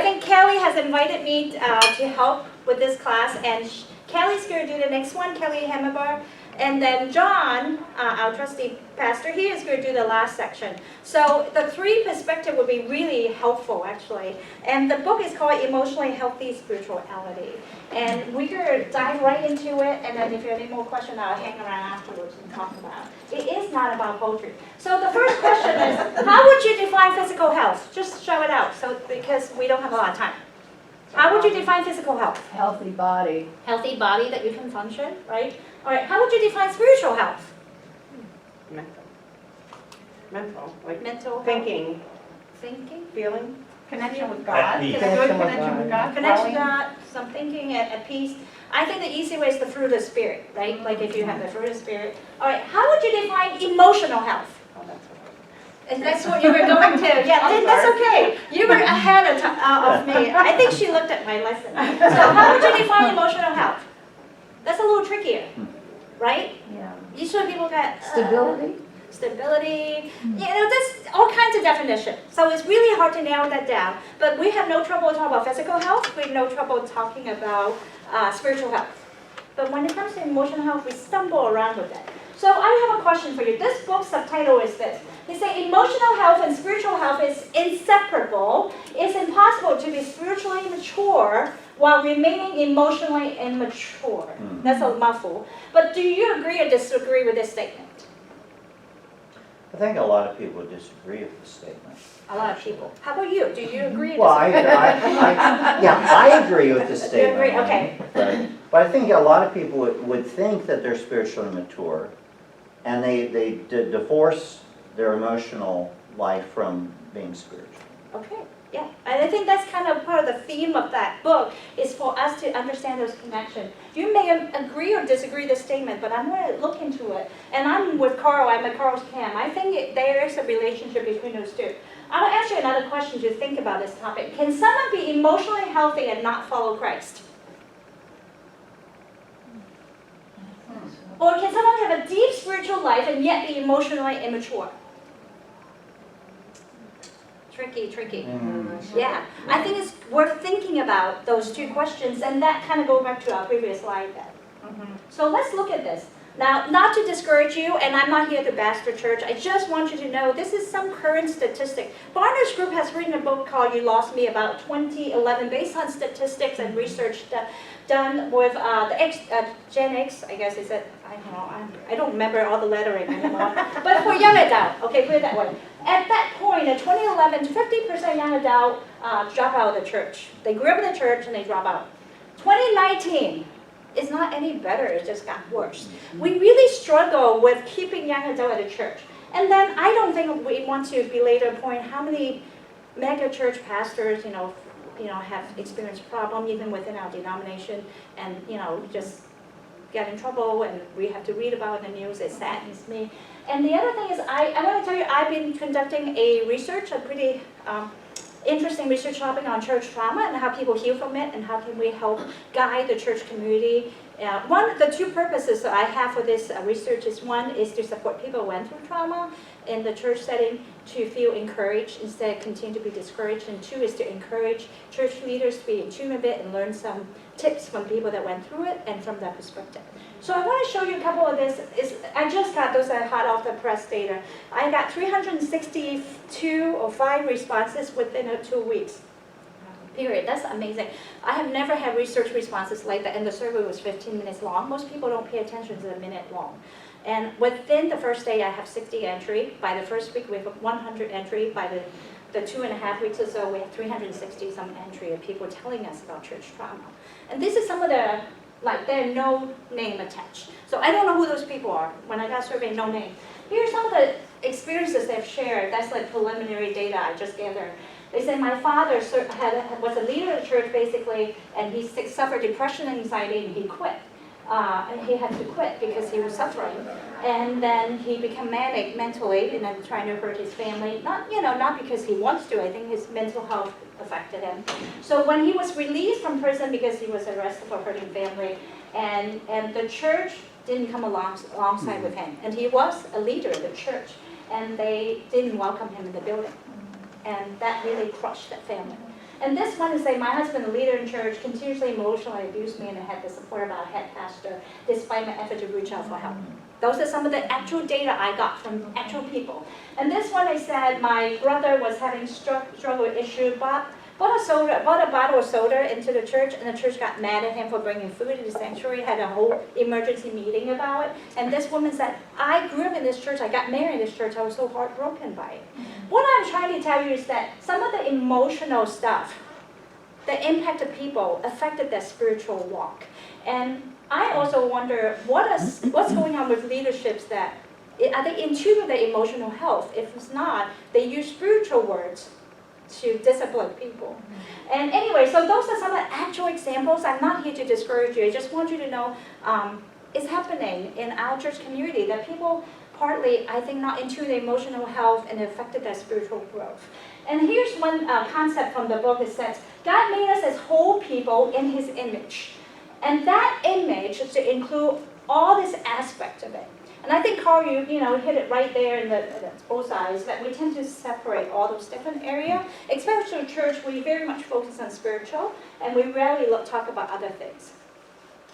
think Kelly has invited me to help with this class, and Kelly's going to do the next one, Kelly Hammerbar. And then John, our trustee pastor, he is going to do the last section. So the three perspectives would be really helpful, actually. And the book is called Emotionally Healthy Spirituality. And we're going to dive right into it, and then if you have any more questions, I'll hang around afterwards and talk about it. It is not about poetry. So the first question is, how would you define physical health? Just show it out, because we don't have a lot of time. How would you define physical health? Healthy body. Healthy body that you can function, right? All right, how would you define spiritual health? Mental, like Mental thinking, Thinking? feeling. Connection with At God. peace. Good connection with God. Connection to God, some thinking at peace. I think the easy way is the fruit of the Spirit, right? Like if you have the fruit of the Spirit. All right, how would you define emotional health? Oh, that's what And that's what you were going to. Yeah, that's okay. You were ahead of me. I think she looked at my lesson. So how would you define emotional health? That's a little trickier, right? Yeah. Usually people get Stability. stability. There's all kinds of definitions. So it's really hard to narrow that down. But we have no trouble talking about physical health. We have no trouble talking about spiritual health. But when it comes to emotional health, we stumble around with it. So I have a question for you. This book's subtitle is this. They say emotional health and spiritual health is inseparable. It's impossible to be spiritually mature while remaining emotionally immature. That's a mouthful. But do you agree or disagree with this statement? I think a lot of people disagree with the statement. A lot of people. How about you? Do you agree or Well, disagree? I agree with the statement. agree, okay. But I think a lot of people would think that they're spiritually mature, and they divorce their emotional life from being spiritual. Okay, yeah. And I think that's kind of part of the theme of that book, is for us to understand those connections. You may agree or disagree with the statement, but I'm going to look into it. And I'm with Carl, I'm at Carl's camp. I think there is a relationship between those two. I'll ask you another question to think about this topic. Can someone be emotionally healthy and not follow Christ? Or can someone have a deep spiritual life and yet be emotionally immature? Tricky. Yeah, I think it's worth thinking about those two questions, and that kind of goes back to our previous slide then. So let's look at this. Now, not to discourage you, and I'm not here to bash the church, I just want you to know this is some current statistic. Barnard's Group has written a book called You Lost Me about 2011, based on statistics and research done with Gen X, I guess is it, I don't know, I don't remember all the lettering anymore, but for young adult, okay, put it that way. At that point, in 2011, 50% young adult drop out of the church. They grew up in the church and they drop out. 2019 is not any better, it just got worse. We really struggle with keeping young adult at the church. And then I don't think we want to belabor the point how many mega church pastors, have experienced problem even within our denomination, and just get in trouble, and we have to read about it in the news. It saddens me. And the other thing is, I want to tell you, I've been conducting a pretty interesting research topic on church trauma and how people heal from it, and how can we help guide the church community. One of the two purposes that I have for this research is, one is to support people who went through trauma in the church setting to feel encouraged instead of continue to be discouraged, and two is to encourage church leaders to be in tune with it and learn some tips from people that went through it and from that perspective. So I want to show you a couple of this. I just got those hot off the press data. I got 362 or 5 responses within 2 weeks. Period. That's amazing. I have never had research responses like that, and the survey was 15 minutes long. Most people don't pay attention to the minute long. And within the first day, I have 60 entry. By the first week, we have 100 entry. By the 2.5 weeks or so, we have 360 some entry of people telling us about church trauma. And this is some of the, there are no name attached. So I don't know who those people are. When I got surveyed, no name. Here's some of the experiences they've shared. That's like preliminary data I just gathered. They said my father was a leader of the church, basically, and he suffered depression and anxiety, and he quit. And he had to quit because he was suffering. And then he became manic mentally, and then trying to hurt his family. Not because he wants to. I think his mental health affected him. So when he was released from prison because he was arrested for hurting family, and the church didn't come alongside with him. And he was a leader of the church, and they didn't welcome him in the building. And that really crushed that family. And this one is saying, my husband, a leader in church, continuously emotionally abused me and I had the support of our head pastor despite my effort to reach out for help. Those are some of the actual data I got from actual people. And this one I said, my brother was having struggle issue, bought a bottle of soda into the church, and the church got mad at him for bringing food to the sanctuary, had a whole emergency meeting about it. And this woman said, I grew up in this church, I got married in this church, I was so heartbroken by it. What I'm trying to tell you is that some of the emotional stuff that impacted people affected their spiritual walk. And I also wonder, what's going on with leaderships that, are they in tune with their emotional health? If it's not, they use spiritual words to discipline people. And anyway, so those are some of the actual examples. I'm not here to discourage you. I just want you to know it's happening in our church community that people partly, I think, not into their emotional health and affected their spiritual growth. And here's one concept from the book. It says, God made us as whole people in His image. And that image is to include all this aspect of it. And I think, Carl, you hit it right there in the both sides, that we tend to separate all those different areas. Especially in church, we very much focus on spiritual, and we rarely talk about other things.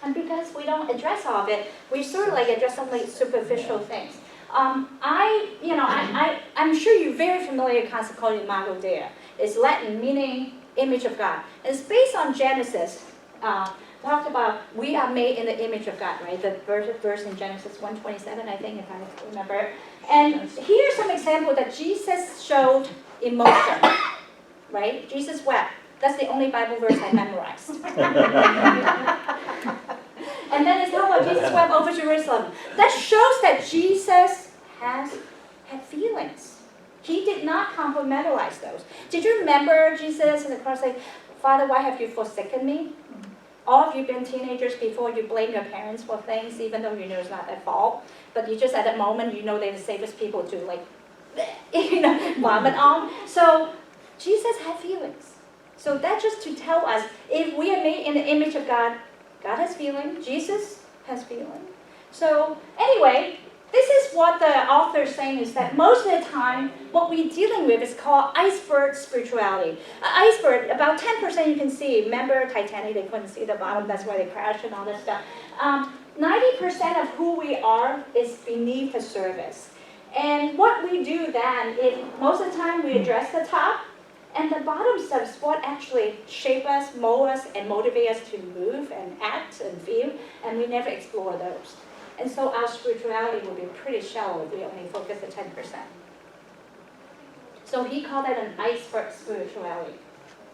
And because we don't address all of it, we sort of like address some like superficial things. I'm sure you're very familiar with the concept called imago Dei. It's Latin, meaning image of God. And it's based on Genesis. Talked about we are made in the image of God, right? The verse in Genesis 1:27, I think, if I remember. And here's some example that Jesus showed emotion, right? Jesus wept. That's the only Bible verse I memorized. And then it's talking about Jesus wept over Jerusalem. That shows that Jesus had feelings. He did not compartmentalize those. Did you remember Jesus in the cross saying, Father, why have you forsaken me? All of you been teenagers before, you blame your parents for things, even though you know it's not their fault. But you just at that moment, you know they're the safest people to vomit on. So Jesus had feelings. So that's just to tell us, if we are made in the image of God, God has feeling, Jesus has feeling. So anyway, this is what the author is saying, is that most of the time, what we're dealing with is called iceberg spirituality. Iceberg, about 10% you can see. Remember Titanic, they couldn't see the bottom, that's why they crashed and all that stuff. 90% of who we are is beneath the surface. And what we do then is, most of the time we address the top, and the bottom stuff is what actually shape us, mold us, and motivate us to move and act and feel, and we never explore those. And so our spirituality will be pretty shallow if we only focus on 10%. So he called that an iceberg spirituality.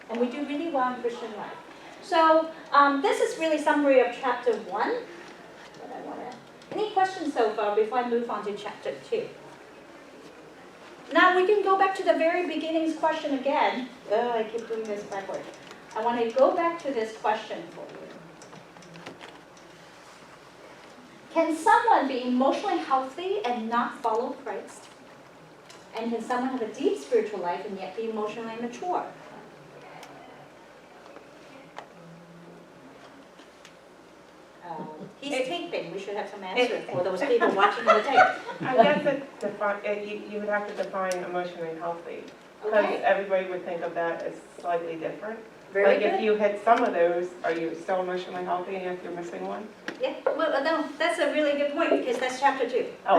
And we do really well in Christian life. So this is really summary of chapter 1. Any questions so far before I move on to chapter 2? Now we can go back to the very beginning's question again. Oh, I keep doing this backward. I want to go back to this question for you. Can someone be emotionally healthy and not follow Christ? And can someone have a deep spiritual life and yet be emotionally mature? He's taping. We should have some answers for those people watching the tape. I guess you would have to define emotionally healthy, because everybody would think of that as slightly different. Very If you hit some of those, are you still emotionally healthy if you're missing one? Yeah, well, no, that's a really good point, because that's chapter 2. Oh,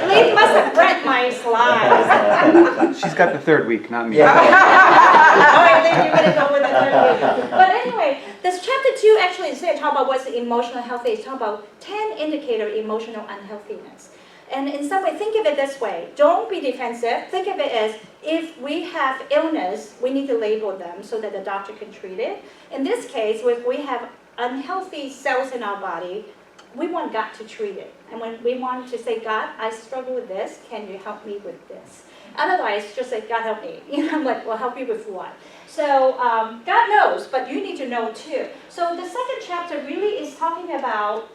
Lee must have read my slides. She's got the third week, not me. All right, then you're going to go with the third week. But anyway, this chapter 2 actually is talking about what's emotional healthy. It's talking about 10 indicators of emotional unhealthiness. And in some way, think of it this way. Don't be defensive. Think of it as, if we have illness, we need to label them so that the doctor can treat it. In this case, if we have unhealthy cells in our body, we want God to treat it. And when we want to say, God, I struggle with this, can you help me with this? Otherwise, just say, God, help me. I'm like, well, help you with what? So God knows, but you need to know too. So the second chapter really is talking about,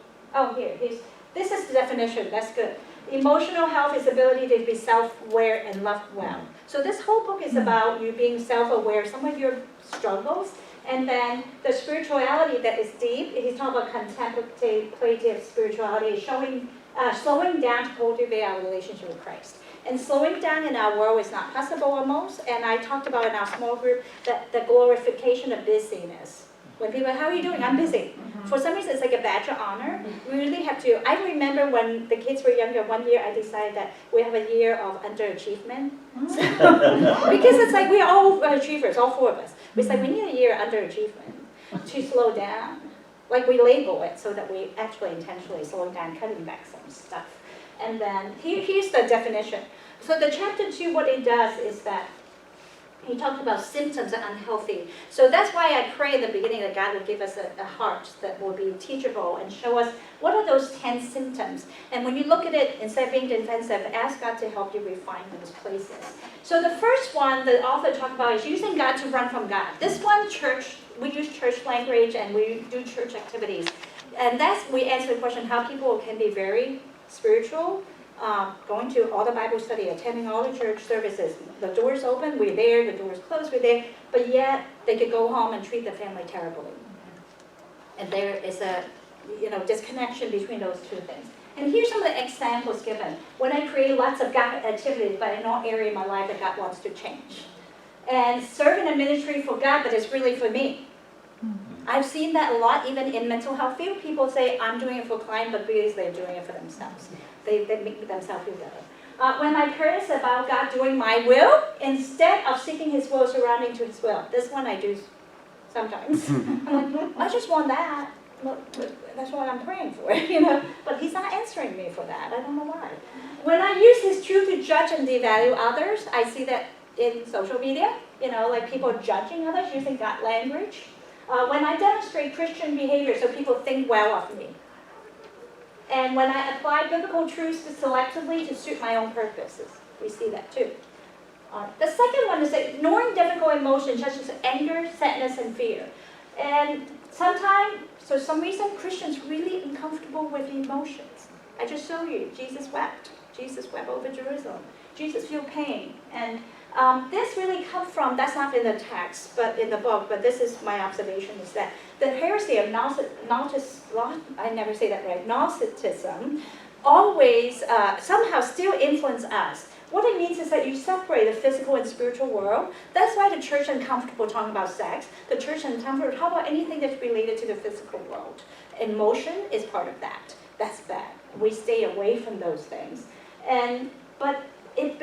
this is the definition, that's good. Emotional health is the ability to be self-aware and love well. So this whole book is about you being self-aware, some of your struggles, and then the spirituality that is deep. He's talking about contemplative spirituality, showing slowing down to cultivate our relationship with Christ. And slowing down in our world is not possible almost. And I talked about in our small group that the glorification of busyness. When people, how are you doing? I'm busy. For some reason, it's like a badge of honor. We really have to. I remember when the kids were younger, one year I decided that we have a year of underachievement. Because it's like we're all achievers, all four of us. It's like we need a year of underachievement to slow down. Like we label it so that we actually intentionally slowing down, cutting back some stuff. And then here's the definition. So the chapter 2, what it does is that he talked about symptoms that are unhealthy. So that's why I pray in the beginning that God will give us a heart that will be teachable and show us what are those 10 symptoms. And when you look at it, instead of being defensive, ask God to help you refine those places. So the first one the author talked about is using God to run from God. This one, church, we use church language and we do church activities. And that's, we answer the question how people can be very spiritual, going to all the Bible study, attending all the church services. The door's open, we're there, the door's closed, we're there, but yet they could go home and treat the family terribly. And there is a disconnection between those two things. And here's some of the examples given. When I create lots of God activities, but in no area of my life that God wants to change. And serving a ministry for God, but it's really for me. I've seen that a lot, even in mental health field. People say, I'm doing it for client, but really they're doing it for themselves. They make themselves feel better. When I prayers about God doing my will, instead of seeking His will, surrounding to His will. This one I do sometimes. I'm like, I just want that. That's what I'm praying for, But He's not answering me for that. I don't know why. When I use His truth to judge and devalue others, I see that in social media, like people judging others using God language. When I demonstrate Christian behavior so people think well of me. And when I apply biblical truths selectively to suit my own purposes. We see that too. The second one is ignoring difficult emotions such as anger, sadness, and fear. And sometimes, for some reason, Christians really uncomfortable with emotions. I just show you, Jesus wept. Jesus wept over Jerusalem. Jesus feel pain. And this really comes from, that's not in the text, but in the book, but this is my observation, is that the heresy of Gnosticism always somehow still influence us. What it means is that you separate the physical and spiritual world. That's why the church is uncomfortable talking about sex. The church is uncomfortable talking about anything that's related to the physical world. Emotion is part of that. That's bad. We stay away from those things. But it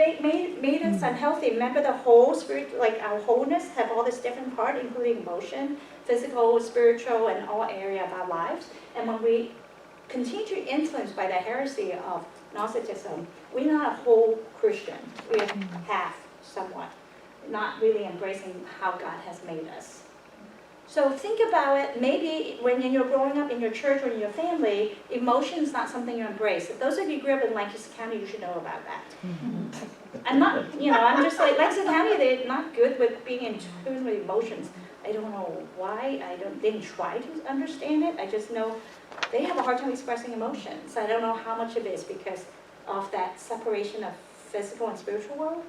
made us unhealthy. Remember the whole spirit, like our wholeness, have all this different part, including emotion, physical, spiritual, and all area of our lives. And when we continue to be influenced by the heresy of Gnosticism, we're not a whole Christian. We're half, somewhat, not really embracing how God has made us. So think about it, maybe when you're growing up in your church or in your family, emotion is not something you embrace. If those of you who grew up in Lancaster County, you should know about that. I'm not, I'm just like, Lancaster County, they're not good with being in tune with emotions. I don't know why, didn't try to understand it. I just know they have a hard time expressing emotions. I don't know how much of it is because of that separation of physical and spiritual world.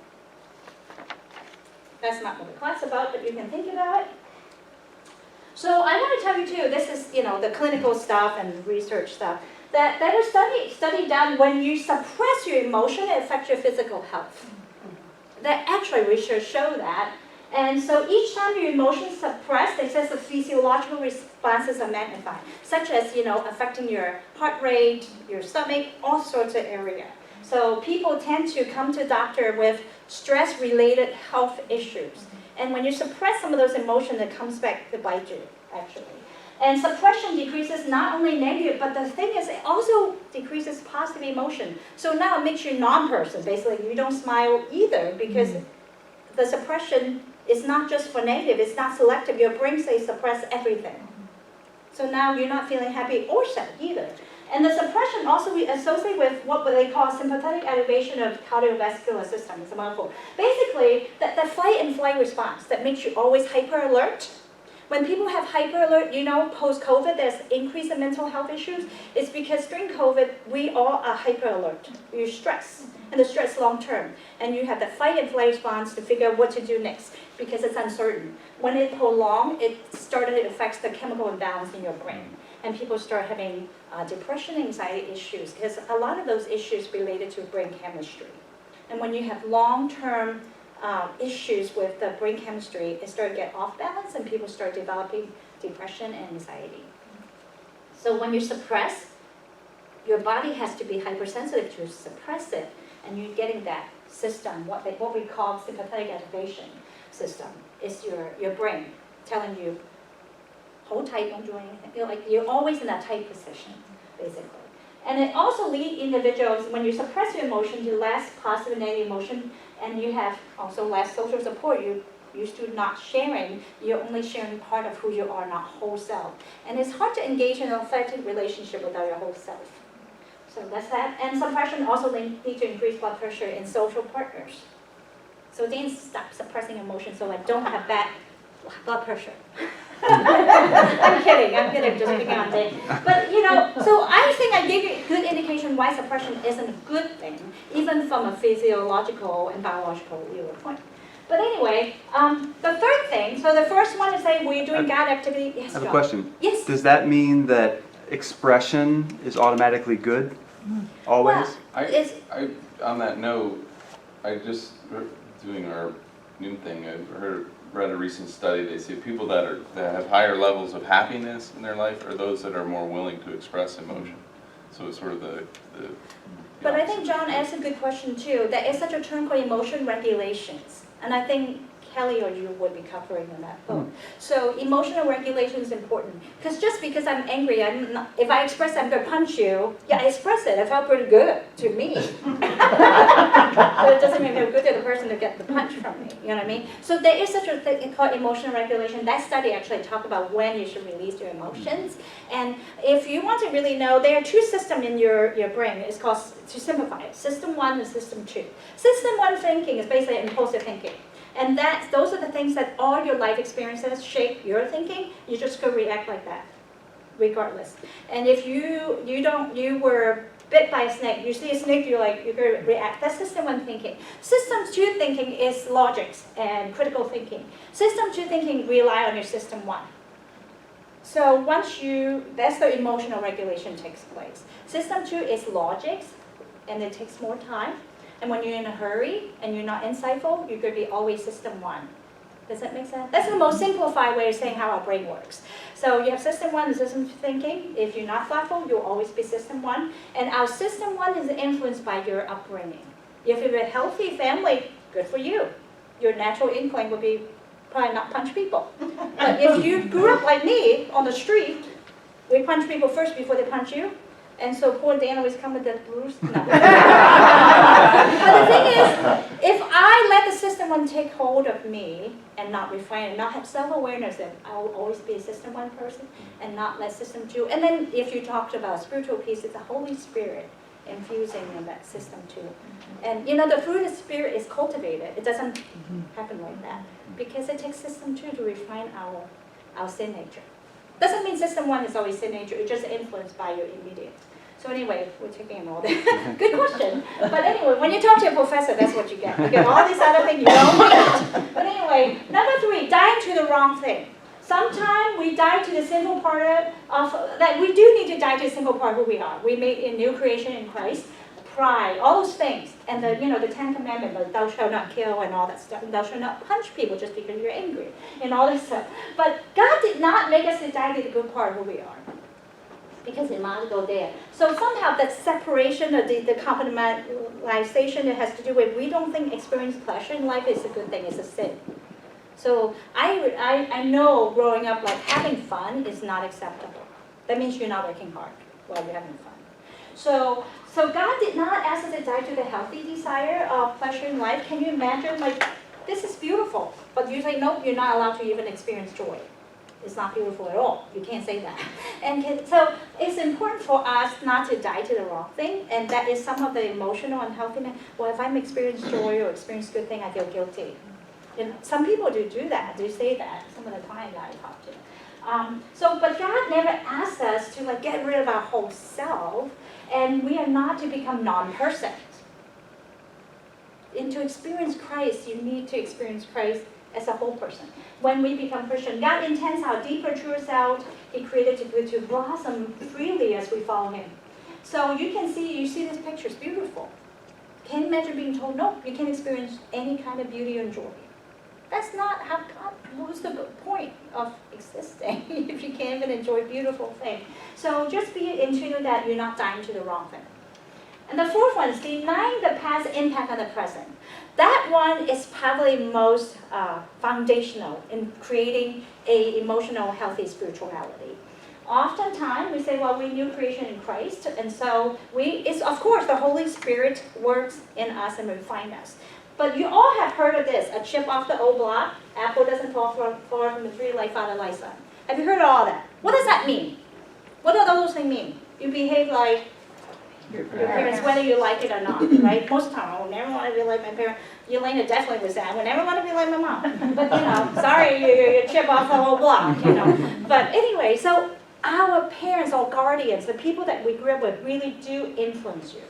That's not what the class is about, but you can think about it. So I want to tell you too, this is, the clinical stuff and research stuff, that there's a study done when you suppress your emotion, it affects your physical health. That actually research show that. And so each time your emotions suppressed, it says the physiological responses are magnified, such as, affecting your heart rate, your stomach, all sorts of areas. So people tend to come to a doctor with stress-related health issues. And when you suppress some of those emotions, it comes back to bite you, actually. And suppression decreases not only negative, but the thing is, it also decreases positive emotion. So now it makes you a non-person. Basically, you don't smile either because the suppression is not just for negative, it's not selective. Your brain says suppress everything. So now you're not feeling happy or sad either. And the suppression also we associate with what they call sympathetic activation of cardiovascular system. It's a mouthful. Basically, the fight and flight response that makes you always hyper alert. When people have hyper alert, post-COVID, there's increase in mental health issues. It's because during COVID, we all are hyper alert. You're stressed, and the stress long term. And you have the fight and flight response to figure out what to do next because it's uncertain. When it prolonged, it affects the chemical imbalance in your brain. and people start having depression, anxiety issues, because a lot of those issues related to brain chemistry. And when you have long-term issues with the brain chemistry, it starts to get off balance and people start developing depression and anxiety. So when you suppress, your body has to be hypersensitive to suppress it, and you're getting that system, what we call sympathetic activation system. It's your brain telling you, hold tight, don't do anything. You're always in that tight position, basically. And it also leads individuals, when you suppress your emotion, to less positive and negative emotion, and you have also less social support. You're used to not sharing. You're only sharing part of who you are, not whole self. And it's hard to engage in an authentic relationship without your whole self. So that's that. And suppression also lead to increased blood pressure in social partners. So then stop suppressing emotions so I don't have bad blood pressure. I'm kidding, just picking on Dane. But so I think I gave you a good indication why suppression isn't a good thing, even from a physiological and biological viewpoint. But anyway, the third thing, so the first one is saying we're doing God activity. Yes, I have a John. question. Yes. Does that mean that expression is automatically good? Always? On that note, I just doing our noon thing. I read a recent study. They say people that have higher levels of happiness in their life are those that are more willing to express emotion. So it's sort of the But I think John asked a good question too. There is such a term called emotion regulations, and I think Kelly or you would be covering in that book. So emotional regulation is important, because just because I'm angry, if I express I'm going to punch you, yeah, I express it. It felt pretty good to me. But it doesn't mean it feel good to the person to get the punch from me. You know what I mean? So there is such a thing called emotional regulation. That study actually talked about when you should release your emotions. And if you want to really know, there are two systems in your brain. It's called, to simplify it, System 1 and System 2. System 1 thinking is basically impulsive thinking. And those are the things that all your life experiences shape your thinking. You just go react like that, regardless. And if you were bit by a snake, you see a snake, you're going to react. That's System 1 thinking. System 2 thinking is logics and critical thinking. System 2 thinking rely on your System 1. So that's the emotional regulation takes place. System 2 is logics, and it takes more time. And when you're in a hurry and you're not insightful, you're going to be always System 1. Does that make sense? That's the most simplified way of saying how our brain works. So you have System 1 and System 2 thinking. If you're not thoughtful, you'll always be System 1. And our System 1 is influenced by your upbringing. If you have a healthy family, good for you. Your natural incline would be probably not punch people. But if you grew up like me on the street, we punch people first before they punch you. And so poor Dan always come with that bruise. No. But the thing is, if I let the System 1 take hold of me and not refine it, not have self-awareness that I will always be a System 1 person and not let System 2. And then if you talked about spiritual peace, it's the Holy Spirit infusing in that System 2. And the fruit of the Spirit is cultivated. It doesn't happen like that because it takes System 2 to refine our sin nature. Doesn't mean System 1 is always sin nature. It's just influenced by your immediate. So anyway, we're taking all that. Good question. But anyway, when you talk to a professor, that's what you get. You get all these other things you don't need. But anyway, number 3, dying to the wrong thing. Sometimes we die to the sinful part of that. We do need to die to the sinful part of who we are. We made a new creation in Christ. Pride, all those things, and the 10 Commandments, thou shalt not kill and all that stuff, and thou shalt not punch people just because you're angry, and all this stuff. But God did not make us to die to the good part of who we are, because it might go there. So somehow that separation, of the compromisation, it has to do with we don't think experiencing pleasure in life is a good thing, it's a sin. So I know growing up like having fun is not acceptable. That means you're not working hard while you're having fun. So God did not ask us to die to the healthy desire of pleasure in life. Can you imagine, this is beautiful, but you say, nope, you're not allowed to even experience joy. It's not beautiful at all. You can't say that. And so it's important for us not to die to the wrong thing, and that is some of the emotional unhealthiness. Well, if I'm experiencing joy or experience good thing, I feel guilty. Some people do that, do say that, some of the clients I talk to. But God never asked us to get rid of our whole self, and we are not to become non-persons. And to experience Christ, you need to experience Christ as a whole person. When we become Christian, God intends our deeper, truer self. He created to blossom freely as we follow Him. So you see this picture, it's beautiful. Can you imagine being told, no, you can't experience any kind of beauty and joy? That's not how God, what's the point of existing if you can't even enjoy beautiful things? So just be in tune that you're not dying to the wrong thing. And the fourth one is denying the past impact on the present. That one is probably most foundational in creating a emotional, healthy spirituality. Oftentimes we say, well, we're new creation in Christ, and so it's of course the Holy Spirit works in us and refines us. But you all have heard of this, a chip off the old block, apple doesn't fall far from the tree like father, like son. Have you heard of all that? What does that mean? What do those things mean? You behave like your parents, whether you like it or not, right? Most of the time, I would never want to be like my parents. Yelena definitely was that. I would never want to be like my mom. But, sorry, you chip off the whole block, But anyway, so our parents or guardians, the people that we grew up with, really do influence you,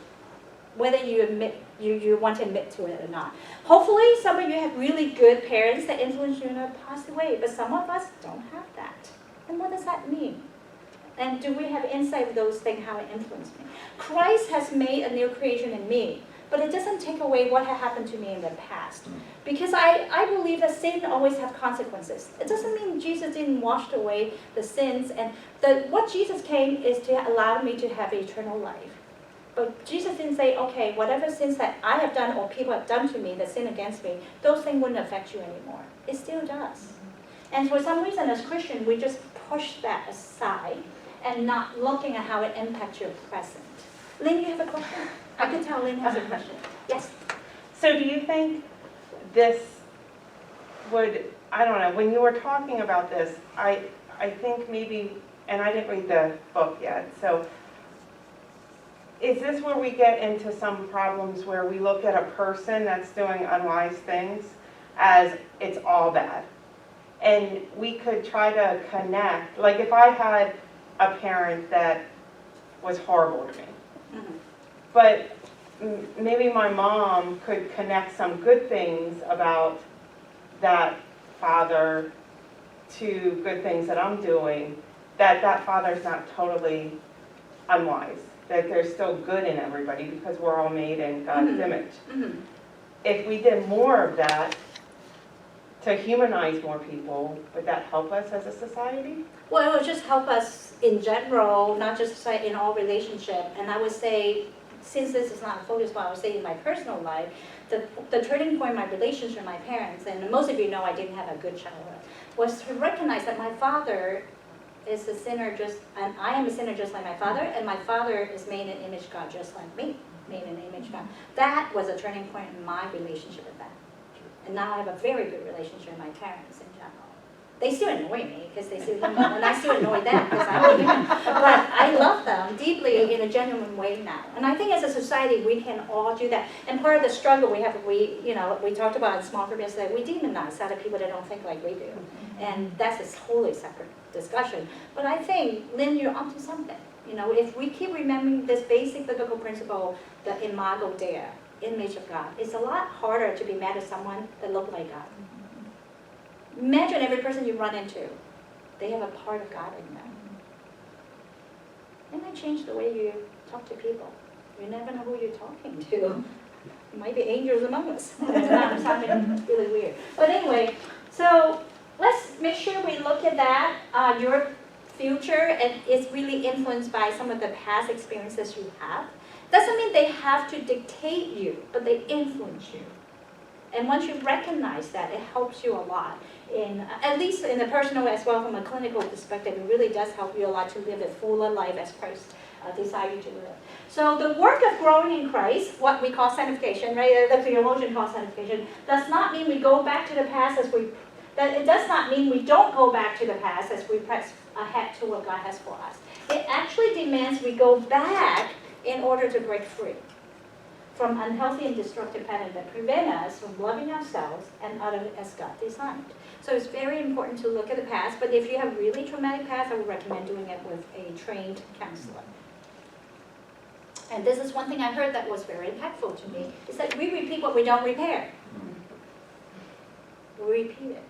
whether you want to admit to it or not. Hopefully, some of you have really good parents that influence you in a positive way, but some of us don't have that. And what does that mean? And do we have insight of those things, how it influenced me? Christ has made a new creation in me, but it doesn't take away what had happened to me in the past. Because I believe that sin always has consequences. It doesn't mean Jesus didn't wash away the sins. And what Jesus came is to allow me to have eternal life. But Jesus didn't say, okay, whatever sins that I have done or people have done to me that sin against me, those things wouldn't affect you anymore. It still does. And for some reason, as Christians, we just push that aside and not looking at how it impacts your present. Lynn, you have a question? I can tell Lynn has a question. Yes? So do you think this would, I don't know, when you were talking about this, I think maybe, and I didn't read the book yet, so is this where we get into some problems where we look at a person that's doing unwise things as it's all bad? And we could try to connect, like if I had a parent that was horrible to me, but maybe my mom could connect some good things about that father to good things that I'm doing, that father's not totally unwise, that there's still good in everybody because we're all made in God's image. If we did more of that to humanize more people, would that help us as a society? Well, it would just help us in general, not just in all relationship. And I would say, since this is not a focus, but I would say in my personal life, the turning point in my relationship with my parents, and most of you know I didn't have a good childhood, was to recognize that my father is a sinner and I am a sinner just like my father, and my father is made in image of God just like me, made in image of God. That was a turning point in my relationship with them. And now I have a very good relationship with my parents in general. They still annoy me because they still human, and I still annoy them because I'm human. But I love them deeply in a genuine way now. And I think as a society we can all do that. And part of the struggle we have, we talked about in small group yesterday, we demonize other people that don't think like we do. And that's a totally separate discussion. But I think, Lynn, you're onto something. If we keep remembering this basic biblical principle, the imago Dei, image of God, it's a lot harder to be mad at someone that looks like God. Imagine every person you run into, they have a part of God in them. It might change the way you talk to people. You never know who you're talking to. It might be angels among us. I'm sounding really weird. But anyway, so let's make sure we look at that. Your future is really influenced by some of the past experiences you have. Doesn't mean they have to dictate you, but they influence you. And once you recognize that, it helps you a lot. At least in the personal as well from a clinical perspective, it really does help you a lot to live a fuller life as Christ desires you to live. So the work of growing in Christ, what we call sanctification, right? The theologian calls sanctification, does not mean we go back to the past it does not mean we don't go back to the past as we press ahead to what God has for us. It actually demands we go back in order to break free from unhealthy and destructive patterns that prevent us from loving ourselves and others as God designed. So it's very important to look at the past, but if you have really traumatic past, I would recommend doing it with a trained counselor. And this is one thing I heard that was very impactful to me, is that we repeat what we don't repair. we repeat it.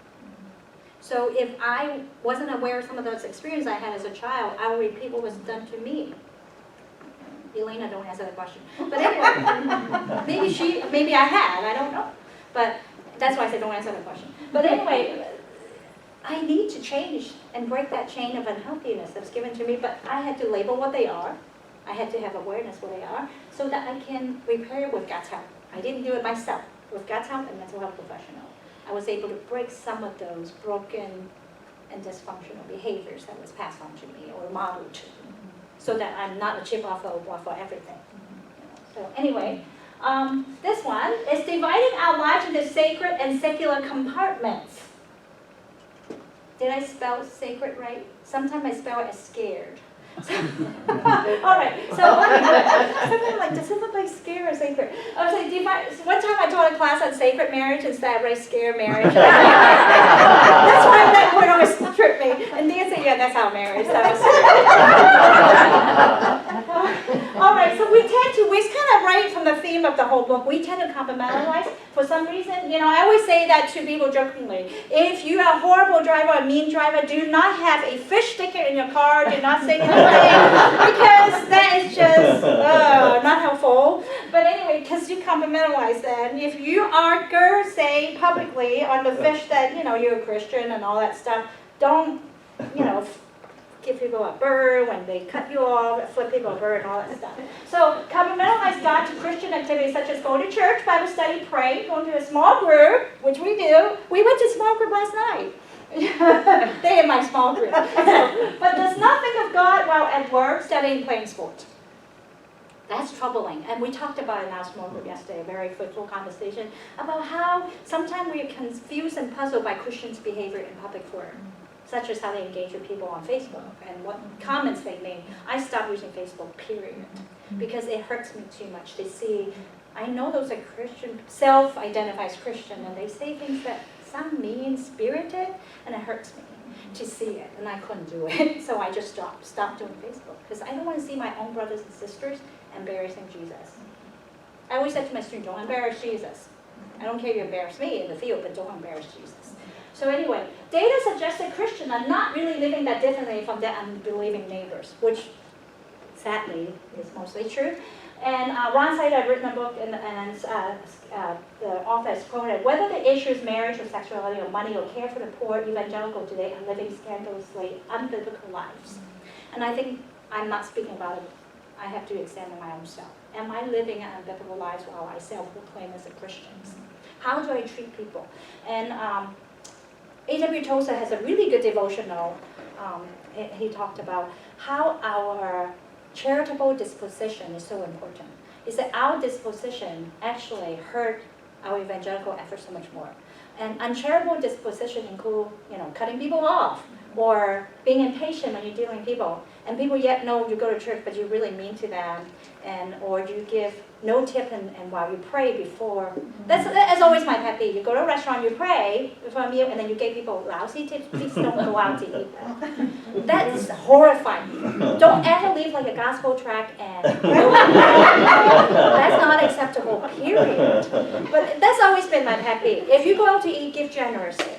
So if I wasn't aware of some of those experiences I had as a child, I would repeat what was done to me. Elena, don't answer the question. But anyway, maybe I had, I don't know. But that's why I said don't answer the question. But anyway, I need to change and break that chain of unhealthiness that's given to me, but I had to label what they are. I had to have awareness what they are so that I can repair it with God's help. I didn't do it myself. With God's help and mental health professional, I was able to break some of those broken and dysfunctional behaviors that was passed on to me or modeled to me, so that I'm not a chip off the wall for everything. So anyway, this one is dividing our lives into sacred and secular compartments. Did I spell sacred right? Sometimes I spell it as scared. All right, so something like, does it look like scare or sacred? I was like, one time I taught a class on sacred marriage instead I write scare marriage. That's why that word always tripped me. And Dan said, yeah, that's how marriage. All right, so we kind of write from the theme of the whole book, we tend to compartmentalize. For some reason, I always say that to people jokingly. If you're a horrible driver, a mean driver, do not have a fish sticker in your car, do not say anything, because that is just not helpful. But anyway, because you compartmentalize that, and if you argue, say publicly on the fish that, you're a Christian and all that stuff, don't, give people a bird when they cut you off, flip people a bird and all that stuff. So compartmentalize God to Christian activities such as going to church, Bible study, pray, going to a small group, which we do. We went to small group last night. They in my small group. But does not think of God while at work, studying, playing sports. That's troubling. And we talked about it in our small group yesterday, a very fruitful conversation about how sometimes we are confused and puzzled by Christians' behavior in public forum, such as how they engage with people on Facebook and what comments they make. I stopped using Facebook, period, because it hurts me too much to see. I know those are Christian, self-identifies Christian, and they say things that sound mean-spirited, and it hurts me to see it, and I couldn't do it. So I just stopped doing Facebook, because I don't want to see my own brothers and sisters embarrassing Jesus. I always said to my students, don't embarrass Jesus. I don't care if you embarrass me in the field, but don't embarrass Jesus. So anyway, data suggests that Christians are not really living that differently from their unbelieving neighbors, which sadly is mostly true. And Ron Sider had written a book, and the author has quoted, whether the issue is marriage or sexuality or money or care for the poor, evangelical today are living scandalously unbiblical lives. And I think I'm not speaking about it. I have to examine my own self. Am I living unbiblical lives while I self-proclaim as a Christian? How do I treat people? And A.W. Tozer has a really good devotional. He talked about how our charitable disposition is so important. He said our disposition actually hurt our evangelical efforts so much more. And uncharitable disposition include, cutting people off or being impatient when you're dealing with people. And people yet know you go to church, but you're really mean to them, or you give no tip and while you pray before. That's always my pet peeve. You go to a restaurant, you pray before a meal, and then you give people lousy tips. Please don't go out to eat that. That is horrifying. Don't ever leave like a gospel tract and that's not acceptable, period. But that's always been my pet peeve. If you go out to eat, give generously.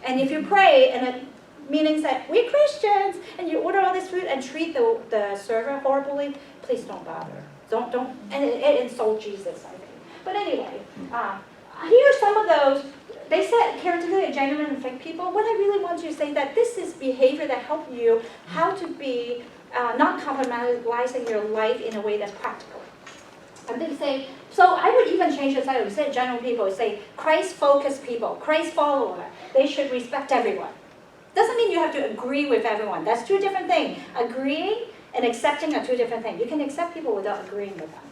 And if you pray, and it meaning that we're Christians, and you order all this food and treat the server horribly, please don't bother. Don't, and it insults Jesus, I think. But anyway, here are some of those. They said characteristic, genuine, and fake people. What I really want you to say that this is behavior that help you how to be not compromising your life in a way that's practical. And they say, so I would even change the title. Instead of general people, say Christ-focused people, Christ follower. They should respect everyone. Doesn't mean you have to agree with everyone. That's two different things. Agreeing and accepting are two different things. You can accept people without agreeing with them.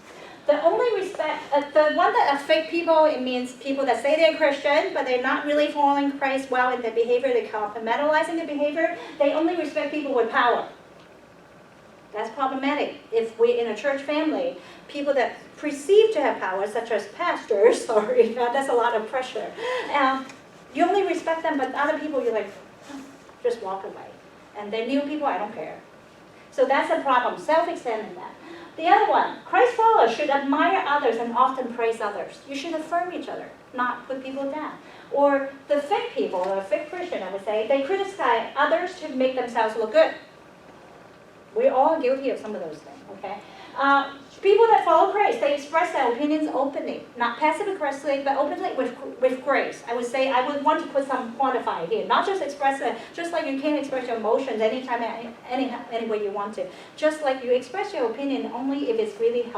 The only respect, the one that are fake people, it means people that say they're Christian, but they're not really following Christ well in their behavior. They're compartmentalizing their behavior. They only respect people with power. That's problematic. If we're in a church family, people that perceive to have power, such as pastors, sorry, that's a lot of pressure. You only respect them, but other people, you're like, just walk away. And they're new people, I don't care. So that's a problem. Self-examine that. The other one, Christ followers should admire others and often praise others. You should affirm each other. not put people down. Or the fake people, or fake Christian, I would say, they criticize others to make themselves look good. We're all guilty of some of those things, okay? People that follow Christ, they express their opinions openly, not passive-aggressively, but openly with grace. I would say, I would want to put some quantify here, not just express it, just like you can't express your emotions anytime, any way you want to. Just like you express your opinion only if it's really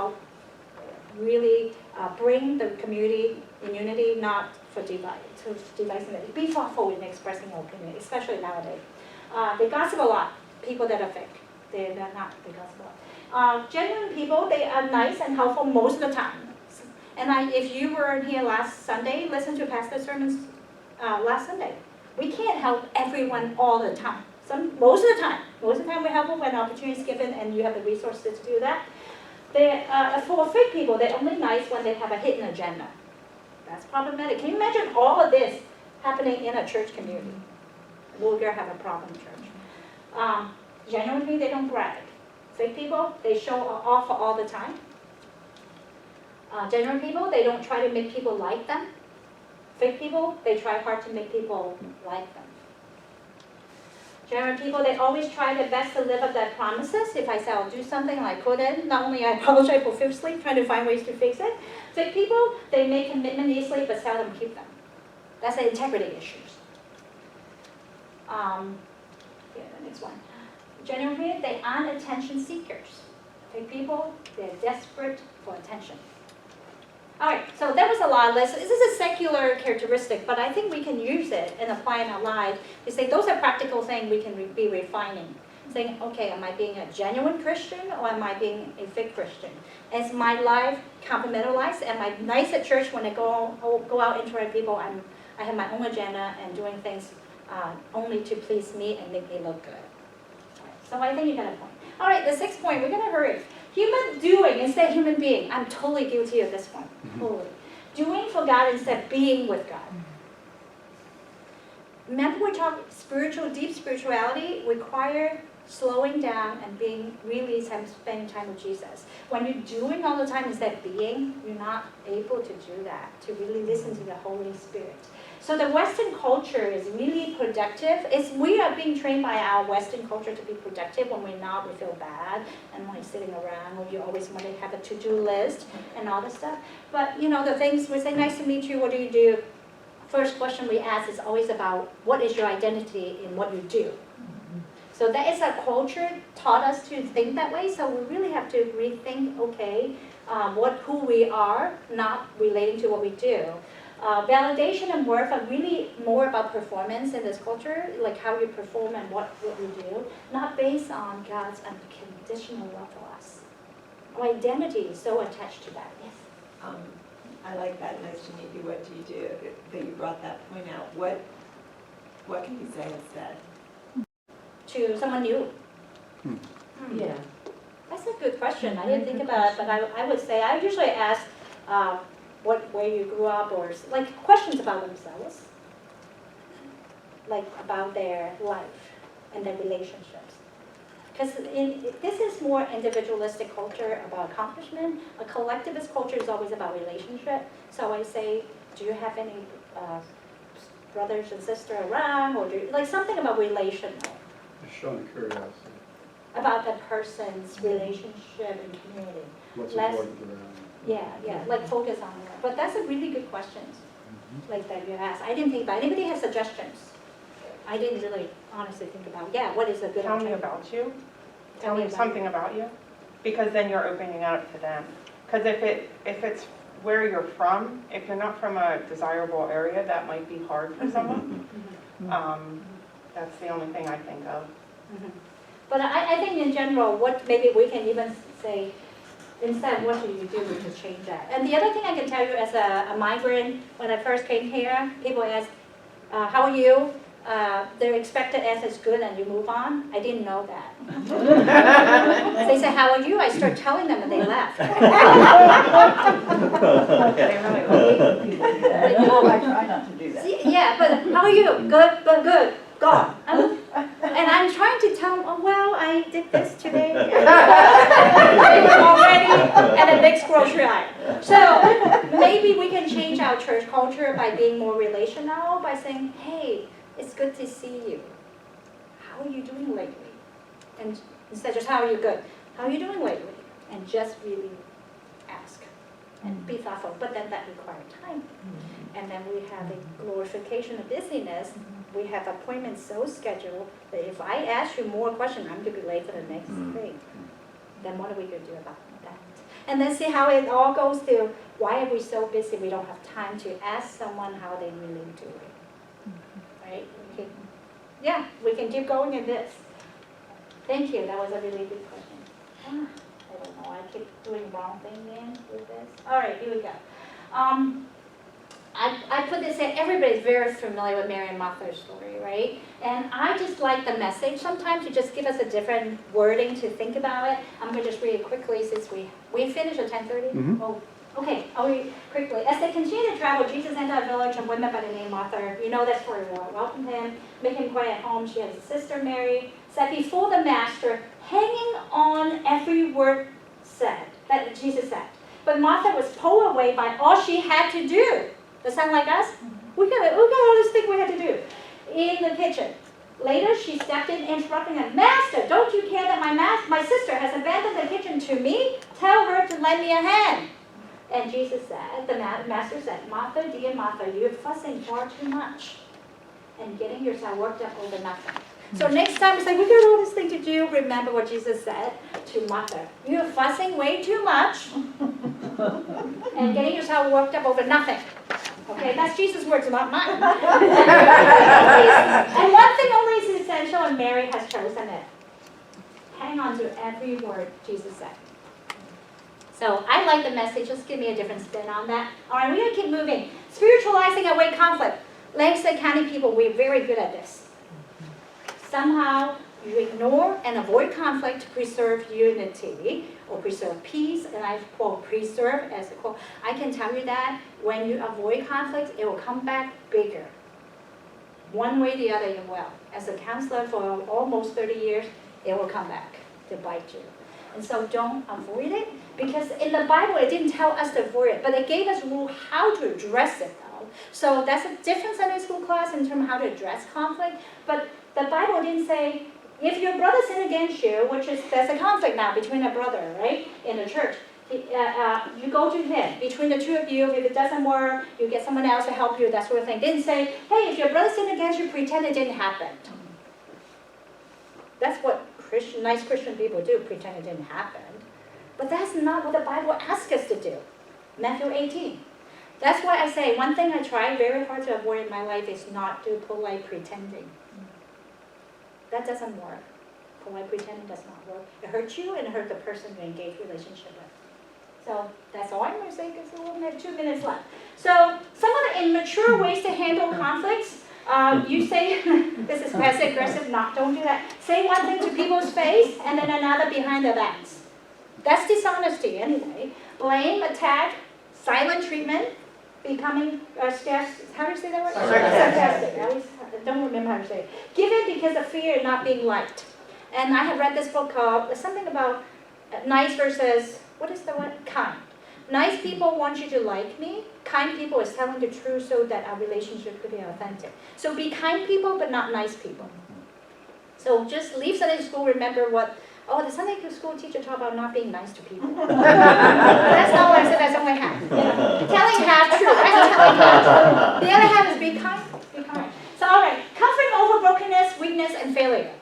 bring the community in unity, not for divisiveness. Be thoughtful in expressing your opinion, especially nowadays. They gossip a lot, people that are fake. They're not, they gossip a lot. Genuine people, they are nice and helpful most of the time. And if you were here last Sunday, listen to Pastor's sermons last Sunday. We can't help everyone all the time. Most of the time we're helpful when opportunity is given and you have the resources to do that. For fake people, they're only nice when they have a hidden agenda. That's problematic. Can you imagine all of this happening in a church community? We're going to have a problem in church. Genuinely, they don't brag. Fake people, they show off all the time. Genuine people, they don't try to make people like them. Fake people, they try hard to make people like them. Genuine people, they always try their best to live up their promises. If I say I'll do something and I couldn't, not only I apologize profusely, trying to find ways to fix it. Fake people, they make commitment easily but seldom keep them. That's the integrity issues. The next one. Genuine people, they aren't attention seekers. Fake people, they're desperate for attention. All right, so that was a law list. This is a secular characteristic, but I think we can use it and apply it in our lives to say those are practical things we can be refining. Saying, okay, am I being a genuine Christian or am I being a fake Christian? Is my life compartmentalized? Am I nice at church when I go out and interact with people? I have my own agenda and doing things only to please me and make me look good. So I think you got a point. All right, the sixth point, we're going to hurry. Human doing instead of human being. I'm totally guilty of this one. Totally. Doing for God instead of being with God. Remember we talked deep spirituality require slowing down and being really spending time with Jesus. When you're doing all the time instead of being, you're not able to do that, to really listen to the Holy Spirit. So the Western culture is really productive. We are being trained by our Western culture to be productive. When we're not, we feel bad. And when you're sitting around, or you always want to have a to-do list and all this stuff. But, the things we say, nice to meet you, what do you do? First question we ask is always about what is your identity in what you do. So that is a culture taught us to think that way. So we really have to rethink, okay, who we are, not relating to what we do. Validation and worth are really more about performance in this culture, like how you perform and what you do, not based on God's unconditional love for us. Our identity is so attached to that. Yes? I like that. Nice to meet you. What do you do? That you brought that point out. What can you say instead? To someone new. Yeah. That's a good question. I didn't think about it, but I would say I usually ask where you grew up, or like questions about themselves, like about their life and their relationships. Because this is more individualistic culture about accomplishment. A collectivist culture is always about relationship. So I say, do you have any brothers and sisters around, or like something about relational? Just showing curiosity. About the person's relationship and community. What's Less- important to them. Yeah, like focus on that. But that's a really good question, like that you asked. I didn't think about it. Anybody has suggestions? I didn't really honestly think about, what is a good Tell me alternative? about you. Tell me about something about you, because then you're opening it up to them. Because if it's where you're from, if you're not from a desirable area, that might be hard for someone. That's the only thing I think of. But I think in general, what maybe we can even say, instead, what do you do to change that? And the other thing I can tell you as a migrant, when I first came here, people ask, how are you? Their expected answer is good and you move on. I didn't know that. They say, how are you? I start telling them and they laugh. They really like People do that. No, I try not to do that. Yeah, but how are you? Good, but good. Gone. And I'm trying to tell them, oh, well, I did this today. Already at the next grocery aisle. So maybe we can change our church culture by being more relational, by saying, hey, it's good to see you. How are you doing lately? And instead of just, how are you good? How are you doing lately? And just really ask and be thoughtful. But then that requires time. And then we have a glorification of busyness. We have appointments so scheduled that if I ask you more questions, I'm going to be late for the next thing. Then what are we going to do about that? And then see how it all goes to, why are we so busy we don't have time to ask someone how they really do it? Right? Yeah, we can keep going in this. Thank you, that was a really good question. I don't know, I keep doing wrong thing in with this. All right, here we go. I put this in, everybody's very familiar with Mary and Martha's story, right? And I just like the message sometimes to just give us a different wording to think about it. I'm going to just read it quickly since we finished at 10:30. Oh, okay, I'll read quickly. As they continued to travel, Jesus entered a village of women by the name Martha. You know that story well. Welcomed him, made him quite at home. She had a sister, Mary, sat before the master, hanging on every word said, that Jesus said. But Martha was pulled away by all she had to do. Does that sound like us? We got all this thing we had to do in the kitchen. Later, she stepped in, interrupting him. Master, don't you care that my sister has abandoned the kitchen to me? Tell her to lend me a hand. And Jesus said, the master said, Martha, dear Martha, you're fussing far too much and getting yourself worked up over nothing. So next time it's like, we got all this thing to do, remember what Jesus said to Martha. You're fussing way too much and getting yourself worked up over nothing. Okay, that's Jesus' words, not mine. And one thing only is essential, and Mary has chosen it. Hang on to every word Jesus said. So I like the message. Just give me a different spin on that. All right, we're going to keep moving. Spiritualizing away conflict. Langston County people, we're very good at this. Somehow you ignore and avoid conflict to preserve unity or preserve peace, and I quote preserve as a quote. I can tell you that when you avoid conflict, it will come back bigger. One way or the other, it will. As a counselor for almost 30 years, it will come back to bite you. And so don't avoid it, because in the Bible, it didn't tell us to avoid it, but it gave us rule how to address it though. So that's a different Sunday school class in terms of how to address conflict, but the Bible didn't say, if your brother sin against you, which is, there's a conflict now between a brother, right, in the church, you go to him. Between the two of you, if it doesn't work, you get someone else to help you, that sort of thing. Didn't say, hey, if your brother sin against you, pretend it didn't happen. That's what nice Christian people do, pretend it didn't happen. But that's not what the Bible asks us to do. Matthew 18. That's why I say, one thing I try very hard to avoid in my life is not do polite pretending. That doesn't work. Polite pretending does not work. It hurts you and it hurts the person you engage relationship with. So that's all I'm going to say because we have 2 minutes left. So some of the immature ways to handle conflicts. You say, this is passive aggressive, don't do that. Say one thing to people's face and then another behind their backs. That's dishonesty anyway. Blame, attack, silent treatment, becoming, how do you say that word? Sarcastic. I don't remember how to say it. Give in because of fear of not being liked. And I have read this book called, something about nice versus, what is the word? Kind. Nice people want you to like me. Kind people is telling the truth so that our relationship could be authentic. So be kind people, but not nice people. So just leave Sunday school, remember what, the Sunday school teacher taught about not being nice to people. That's not what I said, that's only half. Telling half true, that's telling half true. The other half is be kind, be kind. So all right, comfort over brokenness, weakness, and failure.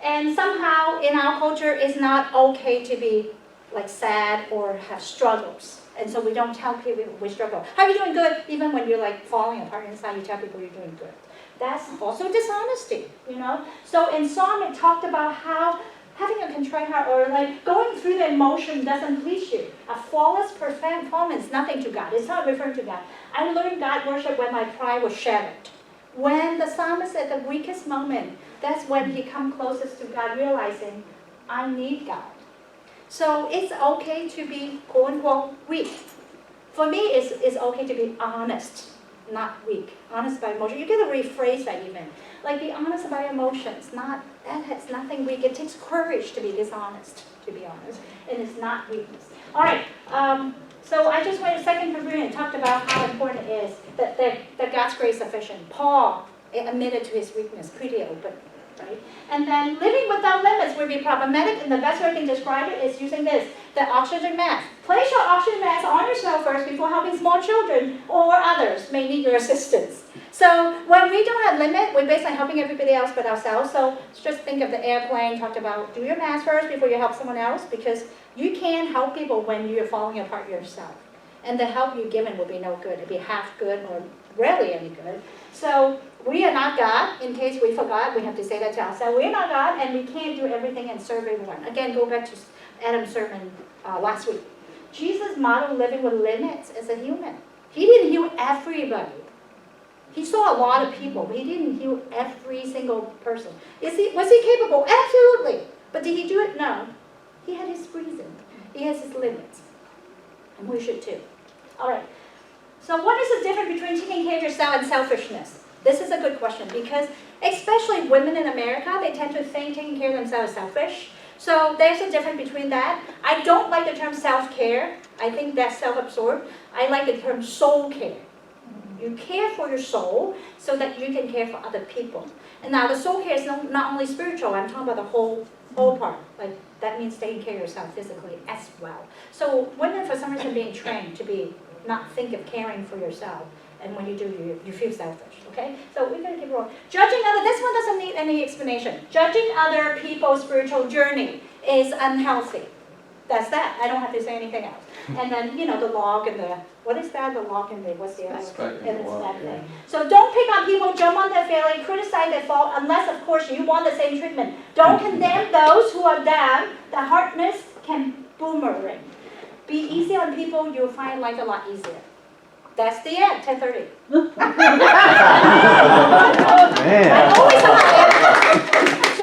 And somehow in our culture, it's not okay to be like sad or have struggles. And so we don't tell people we struggle. How are you doing good? Even when you're like falling apart inside, you tell people you're doing good. That's also dishonesty, you know? So in Psalm, it talked about how having a contrite heart or like going through the emotion doesn't please you. A flawless performance, nothing to God. It's not referring to God. I learned God worship when my pride was shattered. When the psalmist at the weakest moment, that's when he comes closest to God, realizing, I need God. So it's okay to be, quote unquote, weak. For me, it's okay to be honest, not weak. Honest about emotion. You get to rephrase that even. Like be honest about emotions. That has nothing weak. It takes courage to be dishonest, to be honest. And it's not weakness. All right. So I just went a second Corinthians and talked about how important it is that God's grace is sufficient. Paul admitted to his weakness pretty open, right? And then living without limits would be problematic, and the best way I can describe it is using this, the oxygen mask. Place your oxygen mask on yourself first before helping small children or others may need your assistance. So when we don't have limit, we're basically helping everybody else but ourselves. So just think of the airplane, talked about do your mask first before you help someone else, because you can't help people when you're falling apart yourself. And the help you're given will be no good. It'll be half good or rarely any good. So we are not God. In case we forgot, we have to say that to ourselves. We're not God, and we can't do everything and serve everyone. Again, go back to Adam's sermon last week. Jesus modeled living with limits as a human. He didn't heal everybody. He saw a lot of people, but he didn't heal every single person. Was he capable? Absolutely. But did he do it? No. He had his reason. He has his limits. And we should too. All right. So what is the difference between taking care of yourself and selfishness? This is a good question because especially women in America, they tend to think taking care of themselves is selfish. So there's a difference between that. I don't like the term self-care. I think that's self-absorbed. I like the term soul care. You care for your soul so that you can care for other people. And now the soul care is not only spiritual, I'm talking about the whole part. Like that means taking care of yourself physically as well. So women for some reason are being trained to not think of caring for yourself. And when you do, you feel selfish, okay? So we're gonna keep rolling. Judging other, this one doesn't need any explanation. Judging other people's spiritual journey is unhealthy. That's that. I don't have to say anything else. And then, the log and the, what is that? The log and the, what's the other? Speck and And the the log, speck yeah. thing. So don't pick on people, jump on their failure, criticize their fault, unless, of course, you want the same treatment. Don't condemn those who are down. The hardness can boomerang. Be easy on people, you'll find life a lot easier. That's the end, 10:30. Man. I always have my end.